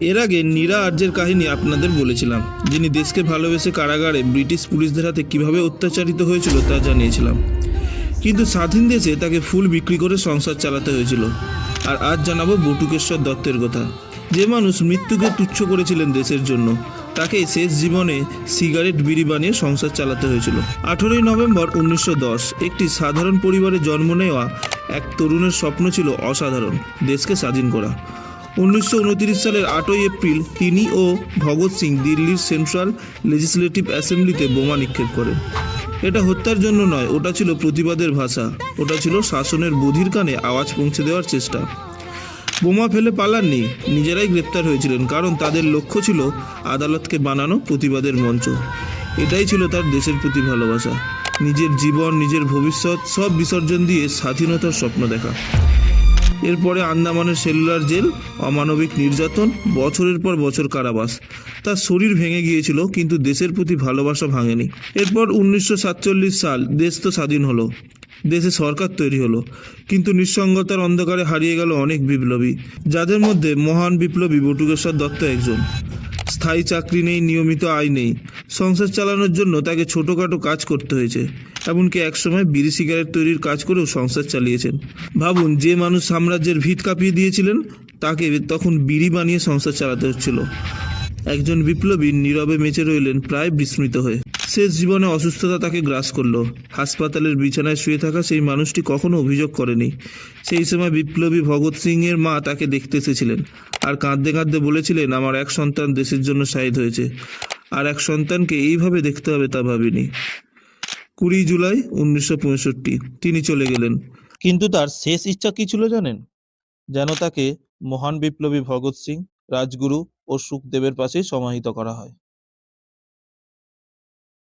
এর আগে নীরা আর্যের কাহিনী আপনাদের বলেছিলাম, যিনি দেশকে ভালোবেসে কারাগারে ব্রিটিশ পুলিশদের হাতে কিভাবে অত্যাচারিত হয়েছিল তা জানিয়েছিলাম। কিন্তু স্বাধীন দেশে তাকে ফুল বিক্রি করে সংসার চালাতে হয়েছিল। আর আজ জানাবো বটুকেশ্বর দত্তের কথা, যে মানুষ মৃত্যুকে তুচ্ছ করেছিলেন দেশের জন্য, তাকে শেষ জীবনে সিগারেট বিড়ি বানিয়ে সংসার চালাতে হয়েছিল। 18ই নভেম্বর 1910 একটি সাধারণ পরিবারে জন্ম নেওয়া এক তরুণের স্বপ্ন ছিল অসাধারণ, দেশকে স্বাধীন করা। 1929 সালের 8ই এপ্রিল তিনি ও ভগৎ সিং দিল্লির সেন্ট্রাল লেজিসলেটিভ অ্যাসেম্বলিতে বোমা নিক্ষেপ করেন। এটা হত্যার জন্য নয়, ওটা ছিল প্রতিবাদের ভাষা, ওটা ছিল শাসনের বধির কানে আওয়াজ পৌঁছে দেওয়ার চেষ্টা। বোমা ফেলে পালাননি, নিজেরাই গ্রেপ্তার হয়েছিলেন, কারণ তাদের লক্ষ্য ছিল আদালতকে বানানো প্রতিবাদের মঞ্চ। এটাই ছিল তার দেশের প্রতি ভালোবাসা, নিজের জীবন, নিজের ভবিষ্যৎ সব বিসর্জন দিয়ে স্বাধীনতার স্বপ্ন দেখা। এরপরে আন্দামানের সেলুলার জেল, অমানবিক নির্যাতন, বছরের পর বছর কারাবাস। তার শরীর ভেঙে গিয়েছিল, কিন্তু দেশের প্রতি ভালোবাসা ভাঙেনি। এরপর 1947 সাল, দেশ তো স্বাধীন হলো, দেশে সরকার তৈরি হলো, কিন্তু নিঃসঙ্গতার অন্ধকারে হারিয়ে গেল অনেক বিপ্লবী, যাদের মধ্যে মহান বিপ্লবী বটুকেশ্বর দত্ত একজন। স্থায়ী চাকরি নেই, নিয়মিত আয় নেই, সংসার চালানোর জন্য তাকে ছোটোখাটো কাজ করতে হয়েছে। এমনকি একসময় বিড়ি সিগারেট তৈরির কাজ করেও সংসার চালিয়েছেন। ভাবুন, যে মানুষ সাম্রাজ্যের ভিত কাঁপিয়ে দিয়েছিলেন, তাকে তখন বিড়ি বানিয়ে সংসার চালাতে হচ্ছিল। একজন বিপ্লবী নীরবে বেঁচে রইলেন, প্রায় বিস্মৃত হয়ে। শেষ জীবনে অসুস্থতা তাকে গ্রাস করলো। হাসপাতালের বিছানায় শুয়ে থাকা সেই মানুষটি কখনো অভিযোগ করেনি। সেই সময় বিপ্লবী ভগৎ সিং এর মা তাকে দেখতে এসেছিলেন, আর কাঁদতে কাঁদতে বলেছিলেন, আমার এক সন্তান দেশের জন্য শহীদ হয়েছে, আর এক সন্তানকে এইভাবে দেখতে হবে তা ভাবিনি। 20 জুলাই 1965 তিনি চলে গেলেন। কিন্তু তার শেষ ইচ্ছা কি ছিল জানেন? যেন তাকে মহান বিপ্লবী ভগৎ সিং, রাজগুরু ও সুখদেবের পাশেই সমাহিত করা হয়।